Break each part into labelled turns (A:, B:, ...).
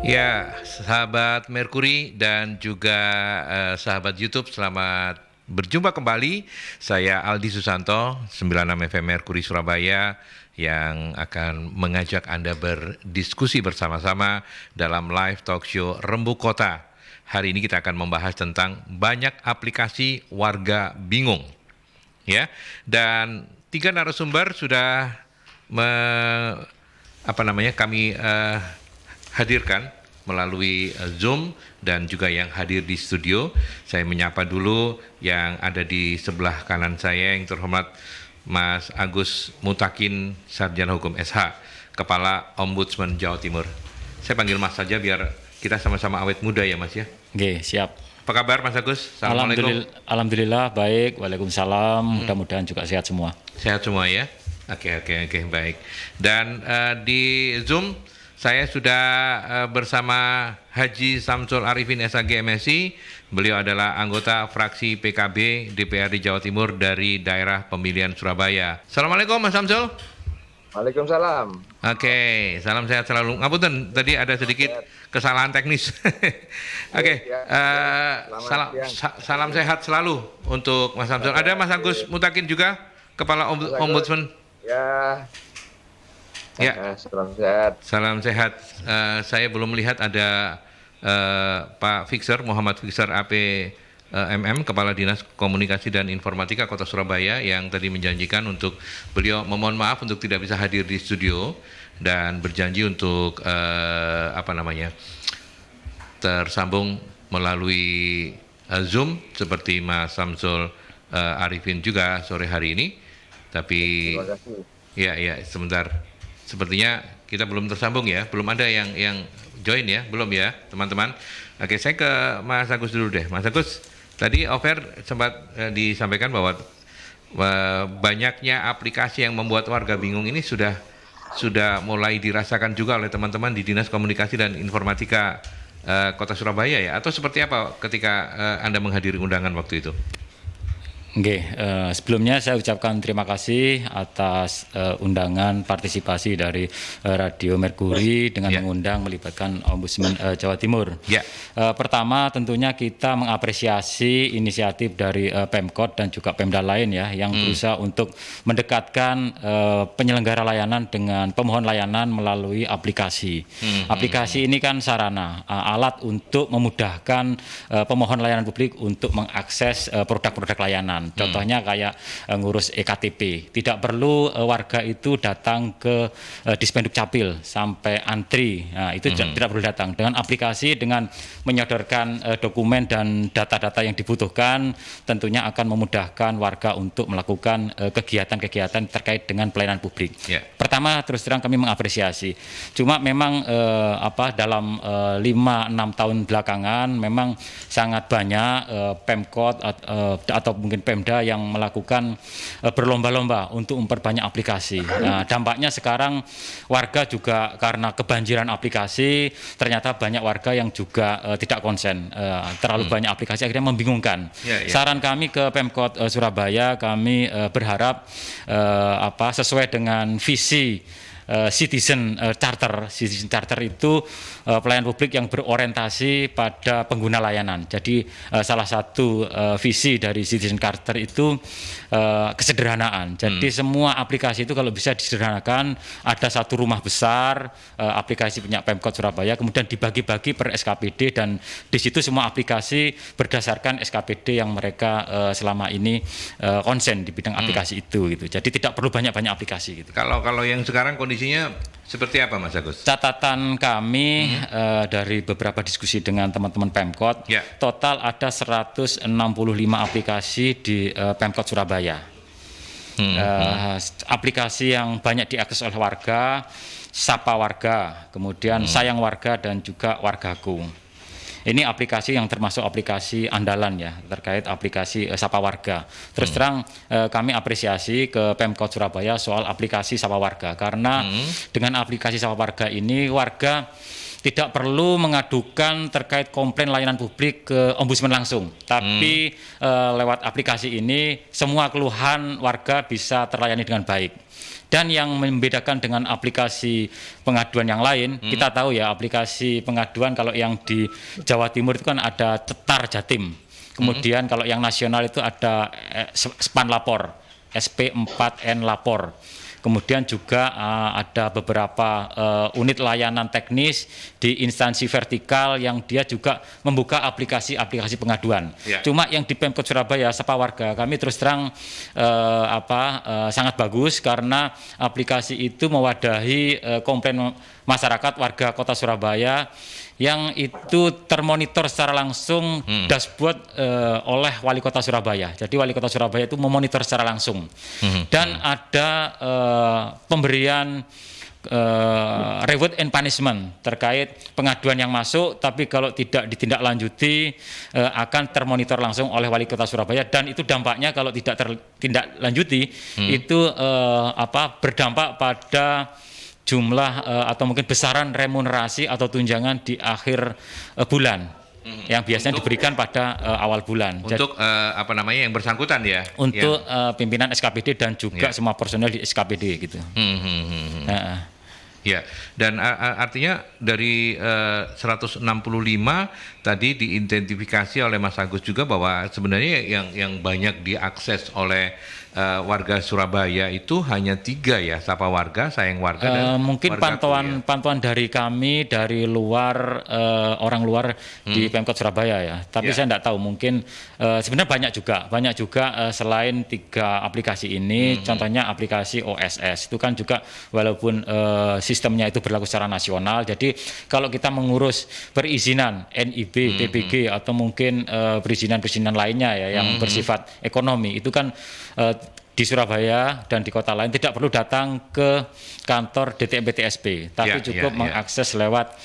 A: Ya, sahabat Merkuri dan juga sahabat YouTube, selamat berjumpa kembali. Saya Aldi Susanto, 96 FM Merkuri Surabaya, yang akan mengajak Anda berdiskusi bersama-sama dalam live talk show Rembuk Kota. Hari ini kita akan membahas tentang banyak aplikasi warga bingung. Ya, dan 3 narasumber sudah kami hadirkan melalui Zoom dan juga yang hadir di studio. Saya menyapa dulu yang ada di sebelah kanan saya, yang terhormat Mas Agus Mutakin, Sarjana Hukum SH, Kepala Ombudsman Jawa Timur. Saya panggil Mas saja biar kita sama-sama awet muda ya Mas ya.
B: Oke, siap.
A: Apa kabar Mas Agus? Assalamualaikum.
B: Alhamdulillah baik. Waalaikumsalam. Mudah-mudahan juga sehat semua.
A: Sehat semua ya. Oke, baik. Dan di Zoom saya sudah bersama Haji Samsul Arifin SAG MSI. Beliau adalah anggota fraksi PKB DPRD Jawa Timur dari daerah pemilihan Surabaya. Assalamualaikum Mas Samsul.
C: Waalaikumsalam.
A: Oke, salam sehat selalu. Ngapunten, tadi ada sedikit kesalahan teknis. Oke, salam sehat selalu untuk Mas Samsul. Ada Mas Agus Mutakin juga, Kepala Ombudsman. Ya,
C: salam sehat.
A: Salam sehat. Saya belum melihat ada Pak Fixer, Muhammad Fixer APMM, Kepala Dinas Komunikasi dan Informatika Kota Surabaya, yang tadi menjanjikan untuk beliau memohon maaf untuk tidak bisa hadir di studio dan berjanji untuk tersambung melalui Zoom seperti Mas Samsul Arifin juga sore hari ini. Tapi ya sebentar. Sepertinya kita belum tersambung ya, belum ada yang join ya, belum ya teman-teman. Oke, saya ke Mas Agus dulu deh. Mas Agus, tadi offer sempat disampaikan bahwa banyaknya aplikasi yang membuat warga bingung ini sudah mulai dirasakan juga oleh teman-teman di Dinas Komunikasi dan Informatika Kota Surabaya ya, atau seperti apa ketika Anda menghadiri undangan waktu itu?
B: Oke, sebelumnya saya ucapkan terima kasih atas undangan partisipasi dari Radio Merkuri dengan mengundang melibatkan Ombudsman Jawa Timur. Pertama tentunya kita mengapresiasi inisiatif dari Pemkot dan juga Pemda lain ya, yang berusaha untuk mendekatkan penyelenggara layanan dengan pemohon layanan melalui aplikasi. Aplikasi ini kan sarana, alat untuk memudahkan pemohon layanan publik untuk mengakses produk-produk layanan. Contohnya kayak ngurus EKTP, tidak perlu warga itu datang ke Dispenduk Capil sampai antri, nah, itu tidak perlu datang. Dengan aplikasi, dengan menyodorkan dokumen dan data-data yang dibutuhkan, tentunya akan memudahkan warga untuk melakukan kegiatan-kegiatan terkait dengan pelayanan publik. Pertama, terus terang kami mengapresiasi. Cuma memang dalam 5-6 tahun belakangan memang sangat banyak Pemkot atau mungkin Pemda yang melakukan berlomba-lomba untuk memperbanyak aplikasi. Nah, dampaknya sekarang warga juga karena kebanjiran aplikasi, ternyata banyak warga yang juga tidak konsen. Terlalu banyak aplikasi akhirnya membingungkan. Saran kami ke Pemkot Surabaya, kami berharap sesuai dengan visi Citizen Charter. Citizen Charter itu pelayanan publik yang berorientasi pada pengguna layanan. Jadi salah satu visi dari Citizen Charter itu kesederhanaan. Jadi semua aplikasi itu kalau bisa disederhanakan, ada satu rumah besar aplikasi punya Pemkot Surabaya, kemudian dibagi-bagi per SKPD, dan di situ semua aplikasi berdasarkan SKPD yang mereka selama ini konsen di bidang aplikasi itu gitu. Jadi tidak perlu banyak-banyak aplikasi gitu.
A: Kalau yang sekarang kondisinya seperti apa Mas Agus?
B: Catatan kami dari beberapa diskusi dengan teman-teman Pemkot, total ada 165 aplikasi di Pemkot Surabaya. Aplikasi yang banyak diakses oleh warga, Sapa Warga, kemudian Sayang Warga, dan juga Wargaku. Ini aplikasi yang termasuk aplikasi andalan ya, terkait aplikasi Sapa Warga. Terus terang kami apresiasi ke Pemkot Surabaya soal aplikasi Sapa Warga, karena dengan aplikasi Sapa Warga ini warga tidak perlu mengadukan terkait komplain layanan publik ke Ombudsman langsung, tapi lewat aplikasi ini semua keluhan warga bisa terlayani dengan baik. Dan yang membedakan dengan aplikasi pengaduan yang lain, kita tahu ya aplikasi pengaduan kalau yang di Jawa Timur itu kan ada Cetar Jatim. Kemudian kalau yang nasional itu ada Span Lapor, SP4N Lapor. Kemudian juga ada beberapa unit layanan teknis di instansi vertikal yang dia juga membuka aplikasi-aplikasi pengaduan. Ya. Cuma yang di Pemkot Surabaya Sapa Warga kami terus terang sangat bagus karena aplikasi itu mewadahi komplain masyarakat warga Kota Surabaya yang itu termonitor secara langsung dashboard oleh Wali Kota Surabaya. Jadi Wali Kota Surabaya itu memonitor secara langsung. Dan ada pemberian reward and punishment terkait pengaduan yang masuk, tapi kalau tidak ditindaklanjuti akan termonitor langsung oleh Wali Kota Surabaya, dan itu dampaknya kalau tidak tertindaklanjuti itu berdampak pada jumlah atau mungkin besaran remunerasi atau tunjangan di akhir bulan yang biasanya diberikan pada awal bulan.
A: Untuk yang bersangkutan ya?
B: Untuk pimpinan SKPD dan juga semua personel di SKPD gitu.
A: Ya, dan artinya dari 165 tadi diidentifikasi oleh Mas Agus juga bahwa sebenarnya yang banyak diakses oleh warga Surabaya itu hanya 3 ya, Sapa Warga, Sayang Warga, dan
B: mungkin pantauan dari kami dari luar orang luar di Pemkot Surabaya ya. Tapi saya tidak tahu, mungkin sebenarnya banyak juga selain 3 aplikasi ini, contohnya aplikasi OSS itu kan juga walaupun sistemnya itu berlaku secara nasional. Jadi kalau kita mengurus perizinan NIB, PBG atau mungkin perizinan lainnya ya yang bersifat ekonomi itu kan di Surabaya dan di kota lain tidak perlu datang ke kantor DTMP-TSP, tapi cukup mengakses lewat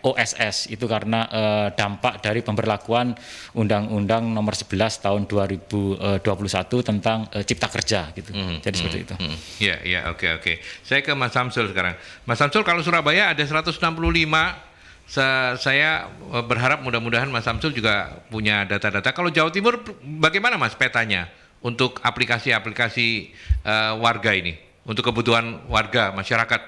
B: OSS itu karena dampak dari pemberlakuan Undang-Undang Nomor 11 Tahun 2021 tentang Cipta Kerja gitu. Jadi seperti itu.
A: Oke. Saya ke Mas Samsul sekarang. Mas Samsul, kalau Surabaya ada 165, saya berharap mudah-mudahan Mas Samsul juga punya data-data. Kalau Jawa Timur bagaimana Mas petanya untuk aplikasi-aplikasi warga ini, untuk kebutuhan warga, masyarakat?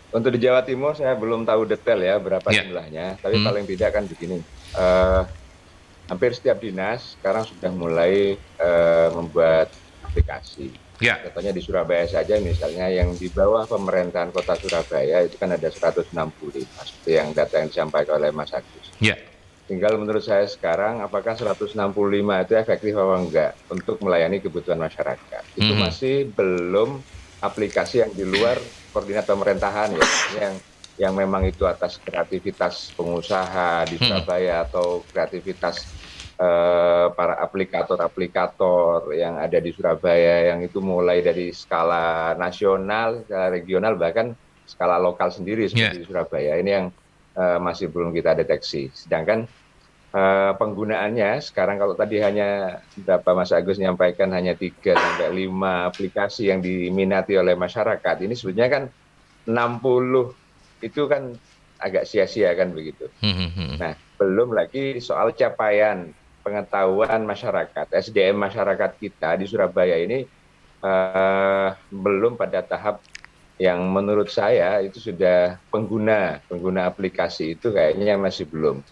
C: Untuk di Jawa Timur saya belum tahu detail ya berapa jumlahnya, tapi paling tidak kan begini, hampir setiap dinas sekarang sudah mulai membuat aplikasi. Contohnya di Surabaya saja misalnya yang di bawah pemerintahan Kota Surabaya itu kan ada 165, seperti yang data yang disampaikan oleh Mas Agus. Tinggal menurut saya sekarang apakah 165 itu efektif apa enggak untuk melayani kebutuhan masyarakat. Itu masih belum aplikasi yang di luar koordinat pemerintahan ya, yang memang itu atas kreativitas pengusaha di Surabaya atau kreativitas para aplikator yang ada di Surabaya, yang itu mulai dari skala nasional, skala regional, bahkan skala lokal sendiri seperti di Surabaya. Ini yang masih belum kita deteksi. Sedangkan penggunaannya sekarang kalau tadi hanya berapa Mas Agus menyampaikan hanya 3 sampai 5 aplikasi yang diminati oleh masyarakat, ini sebenarnya kan 60 itu kan agak sia-sia kan begitu. Nah, belum lagi soal capaian pengetahuan masyarakat, SDM masyarakat kita di Surabaya ini belum pada tahap yang menurut saya itu sudah pengguna aplikasi itu kayaknya masih belum.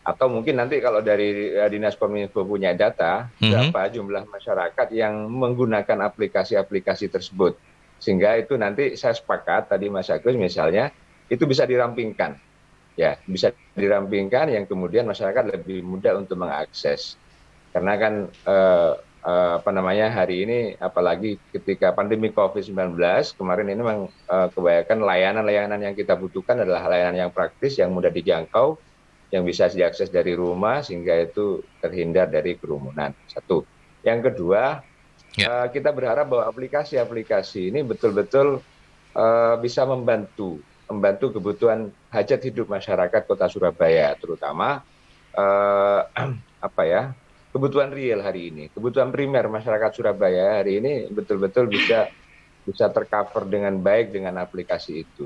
C: Atau mungkin nanti kalau dari Dinas Kominfo punya data berapa jumlah masyarakat yang menggunakan aplikasi-aplikasi tersebut, sehingga itu nanti saya sepakat tadi Mas Agus misalnya itu bisa dirampingkan, ya bisa dirampingkan yang kemudian masyarakat lebih mudah untuk mengakses. Karena kan hari ini apalagi ketika pandemi COVID-19 kemarin ini memang kebanyakan layanan-layanan yang kita butuhkan adalah layanan yang praktis, yang mudah dijangkau, yang bisa diakses dari rumah sehingga itu terhindar dari kerumunan. Satu. Yang kedua, kita berharap bahwa aplikasi-aplikasi ini betul-betul bisa membantu kebutuhan hajat hidup masyarakat Kota Surabaya, terutama kebutuhan real hari ini, kebutuhan primer masyarakat Surabaya hari ini betul-betul bisa tercover dengan baik dengan aplikasi itu.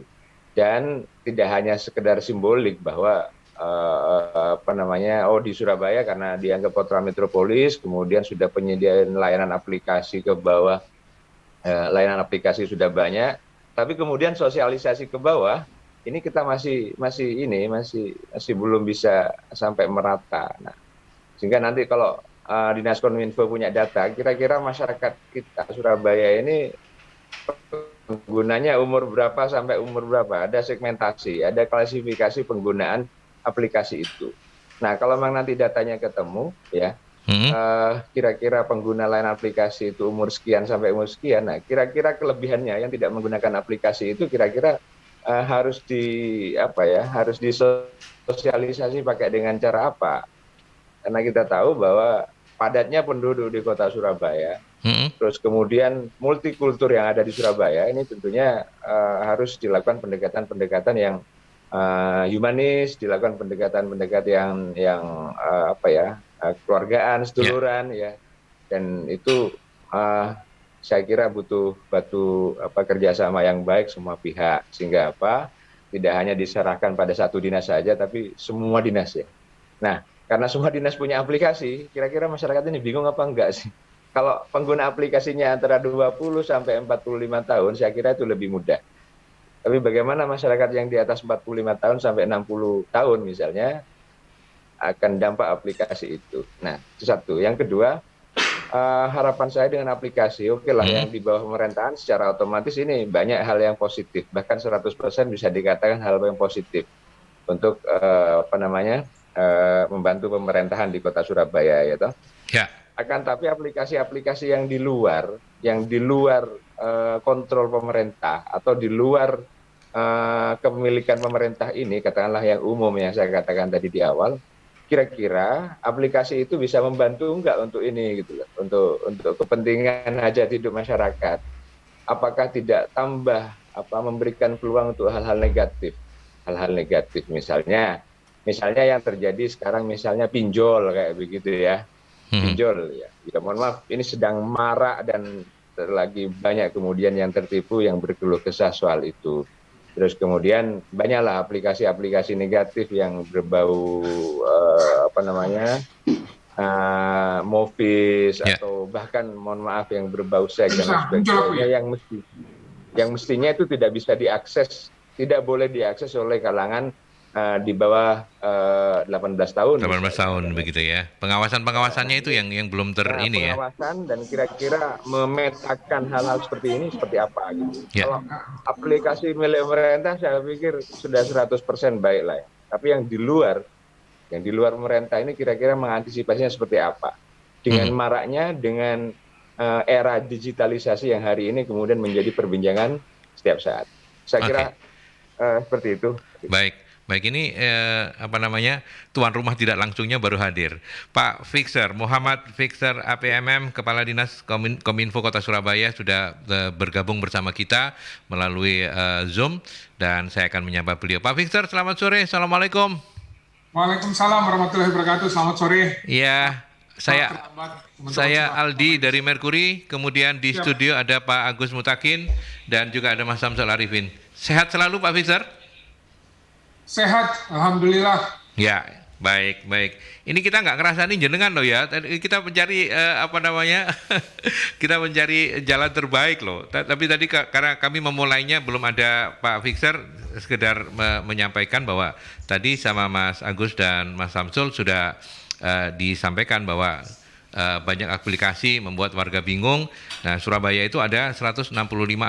C: Dan tidak hanya sekedar simbolik bahwa di Surabaya karena dianggap kota metropolis, kemudian sudah penyediaan layanan aplikasi ke bawah, layanan aplikasi sudah banyak, tapi kemudian sosialisasi ke bawah ini kita masih belum bisa sampai merata. Nah, sehingga nanti kalau Dinas Kominfo punya data, kira-kira masyarakat kita Surabaya ini penggunanya umur berapa sampai umur berapa, ada segmentasi, ada klasifikasi penggunaan aplikasi itu. Nah, kalau memang nanti datanya ketemu, ya, kira-kira pengguna lain aplikasi itu umur sekian sampai umur sekian, nah kira-kira kelebihannya yang tidak menggunakan aplikasi itu kira-kira harus disosialisasi pakai dengan cara apa? Karena kita tahu bahwa padatnya penduduk di kota Surabaya, terus kemudian multikultur yang ada di Surabaya, ini tentunya harus dilakukan pendekatan-pendekatan yang humanis, dilakukan pendekatan-pendekatan yang keluargaan, seduluran, ya, dan itu saya kira butuh kerjasama yang baik semua pihak, sehingga tidak hanya diserahkan pada satu dinas saja, tapi semua dinas, ya. Nah, karena semua dinas punya aplikasi, kira-kira masyarakat ini bingung apa enggak sih? Kalau pengguna aplikasinya antara 20 sampai 45 tahun, saya kira itu lebih mudah. Tapi bagaimana masyarakat yang di atas 45 tahun sampai 60 tahun misalnya akan dampak aplikasi itu. Nah, itu satu. Yang kedua, harapan saya dengan aplikasi, oke lah, yang di bawah pemerintahan secara otomatis ini banyak hal yang positif, bahkan 100% bisa dikatakan hal yang positif untuk membantu pemerintahan di kota Surabaya, ya toh.
A: Ya.
C: Akan tapi aplikasi-aplikasi yang di luar kontrol pemerintah atau di luar kepemilikan pemerintah ini, katakanlah yang umum yang saya katakan tadi di awal, kira-kira aplikasi itu bisa membantu enggak untuk ini gitu loh, untuk kepentingan hajat hidup masyarakat. Apakah tidak tambah memberikan peluang untuk hal-hal negatif misalnya yang terjadi sekarang, misalnya pinjol kayak begitu ya. Pinjol, ya, mohon maaf, ini sedang marak dan lagi banyak kemudian yang tertipu, yang berkeluh kesah soal itu. Terus kemudian banyaklah aplikasi-aplikasi negatif yang berbau movis, atau bahkan mohon maaf yang berbau seks dan sebagainya, yang mestinya itu tidak bisa diakses, tidak boleh diakses oleh kalangan di bawah 18 tahun.
A: 18 tahun begitu ya. Pengawasannya itu yang belum ini ya.
C: Pengawasan dan kira-kira memetakan hal-hal seperti ini seperti apa gitu. Ya. Kalau aplikasi milik pemerintah saya pikir sudah 100% baik lah ya. Tapi yang di luar pemerintah ini kira-kira mengantisipasinya seperti apa? Dengan maraknya, dengan era digitalisasi yang hari ini kemudian menjadi perbincangan setiap saat. Saya kira seperti itu.
A: Baik, ini tuan rumah tidak langsungnya baru hadir. Pak Fixer, Muhammad Fixer APMM, Kepala Dinas Kominfo Kota Surabaya sudah bergabung bersama kita melalui Zoom, dan saya akan menyapa beliau. Pak Fixer, selamat sore. Assalamualaikum.
D: Waalaikumsalam warahmatullahi wabarakatuh. Selamat sore.
A: Iya, saya Aldi dari Merkuri, kemudian di studio ada Pak Agus Mutakin dan juga ada Mas Samsul Arifin. Sehat selalu Pak Fixer?
D: Sehat, alhamdulillah.
A: Ya, baik. Ini kita nggak ngerasain jenengan loh ya. Kita mencari kita mencari jalan terbaik loh. Tapi tadi karena kami memulainya belum ada Pak Fixer, sekedar menyampaikan bahwa tadi sama Mas Agus dan Mas Samsul sudah disampaikan bahwa banyak aplikasi membuat warga bingung. Nah, Surabaya itu ada 165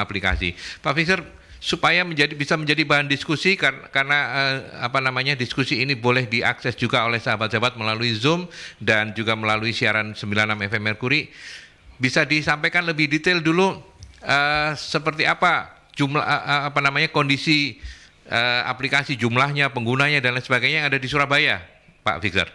A: aplikasi. Pak Fixer, supaya bisa menjadi bahan diskusi karena diskusi ini boleh diakses juga oleh sahabat-sahabat melalui Zoom dan juga melalui siaran 96 FM Merkuri, bisa disampaikan lebih detail dulu seperti apa jumlah kondisi aplikasi, jumlahnya, penggunanya dan lain sebagainya yang ada di Surabaya, Pak Fixer.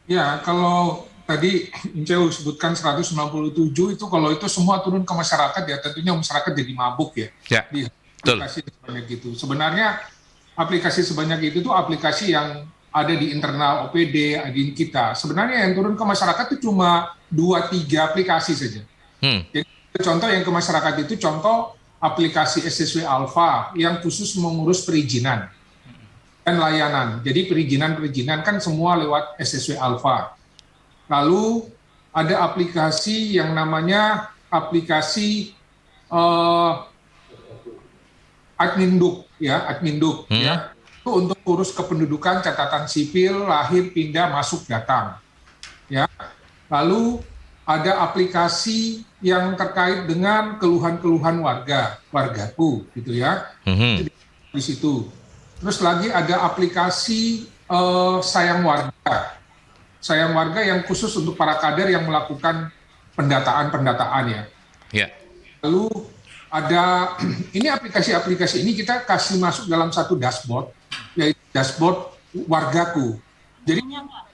D: Ya, kalau tadi Inceu sebutkan 197 itu, kalau itu semua turun ke masyarakat ya tentunya masyarakat jadi mabuk ya. Di aplikasi sebanyak itu. Sebenarnya aplikasi sebanyak itu tuh aplikasi yang ada di internal OPD, adin kita. Sebenarnya yang turun ke masyarakat itu cuma 2-3 aplikasi saja. Jadi contoh yang ke masyarakat itu contoh aplikasi SSW Alpha yang khusus mengurus perizinan. dan layanan. Jadi perizinan kan semua lewat SSW Alpha. Lalu ada aplikasi yang namanya aplikasi Adminduk ya, itu untuk urus kependudukan, catatan sipil, lahir, pindah, masuk, datang. Ya. Lalu ada aplikasi yang terkait dengan keluhan-keluhan wargaku gitu ya. Di situ. Terus lagi ada aplikasi Sayang Warga yang khusus untuk para kader yang melakukan pendataan ya.
A: Yeah.
D: Lalu ada ini aplikasi-aplikasi ini kita kasih masuk dalam satu dashboard, yaitu dashboard Wargaku. Jadi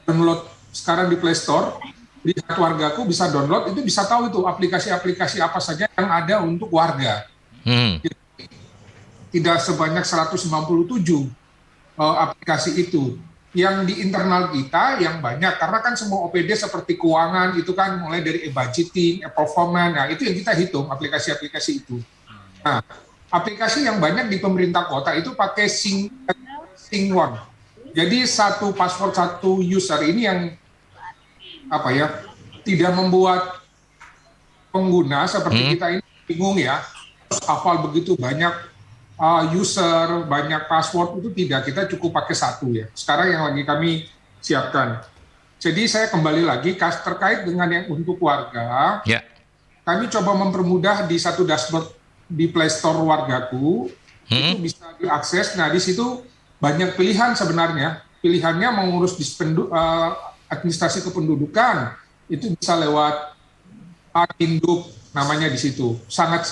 D: download sekarang di Play Store, lihat Wargaku bisa download, itu bisa tahu itu aplikasi-aplikasi apa saja yang ada untuk warga. Tidak sebanyak 197 aplikasi itu. Yang di internal kita yang banyak, karena kan semua OPD seperti keuangan itu kan mulai dari e-budgeting, e-performance, nah itu yang kita hitung aplikasi-aplikasi itu. Nah, aplikasi yang banyak di pemerintah kota itu pakai Sync One. Jadi satu password satu user ini yang tidak membuat pengguna seperti kita ini bingung ya, terus hafal begitu banyak user, banyak password, itu tidak, kita cukup pakai satu ya. Sekarang yang lagi kami siapkan. Jadi saya kembali lagi terkait dengan yang untuk warga, kami coba mempermudah di satu dashboard di Play Store Wargaku, itu bisa diakses. Nah di situ banyak pilihan sebenarnya. Pilihannya mengurus administrasi kependudukan, itu bisa lewat Induk namanya di situ. Sangat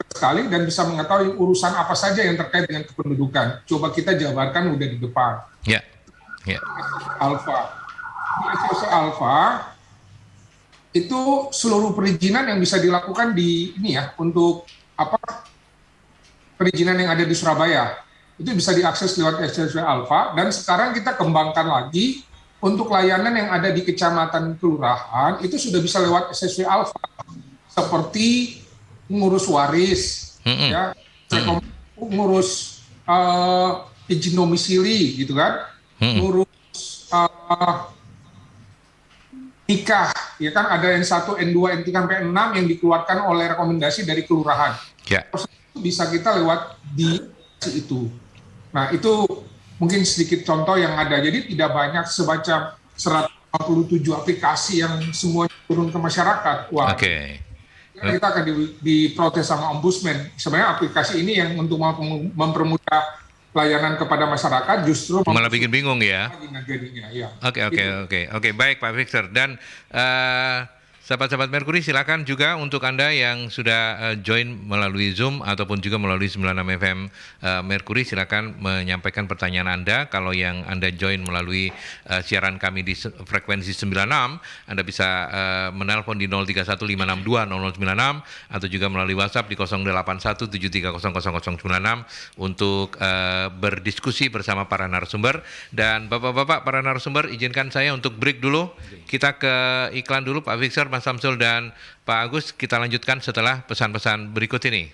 D: sekali dan bisa mengetahui urusan apa saja yang terkait dengan kependudukan. Coba kita jabarkan udah di depan. Alpha. Di SSW Alpha itu seluruh perizinan yang bisa dilakukan di ini ya, untuk perizinan yang ada di Surabaya itu bisa diakses lewat SSW Alpha, dan sekarang kita kembangkan lagi untuk layanan yang ada di kecamatan kelurahan itu sudah bisa lewat SSW Alpha, seperti ngurus waris, ya, ngurus izin domisili, gitu kan, ngurus nikah, ya kan, ada N1, N2, N3 sampai N6 yang dikeluarkan oleh rekomendasi dari kelurahan. Proses itu bisa kita lewat di itu. Nah itu mungkin sedikit contoh yang ada. Jadi tidak banyak semacam 157 aplikasi yang semuanya turun ke masyarakat. Kita akan diprotes sama Ombudsman. Sebenarnya aplikasi ini yang untuk mempermudah pelayanan kepada masyarakat justru
A: malah bikin bingung ya.
D: Ya.
A: Oke, baik Pak Victor. Dan sahabat-sahabat Merkuri, silakan juga untuk Anda yang sudah join melalui Zoom ataupun juga melalui 96 FM Merkuri, silakan menyampaikan pertanyaan Anda. Kalau yang Anda join melalui siaran kami di frekuensi 96, Anda bisa menelpon di 0315620096 atau juga melalui WhatsApp di 0817300096 untuk berdiskusi bersama para narasumber. Dan Bapak-bapak para narasumber, izinkan saya untuk break dulu. Kita ke iklan dulu, Pak Victor, Mas Samsul dan Pak Agus. Kita lanjutkan setelah pesan-pesan berikut ini.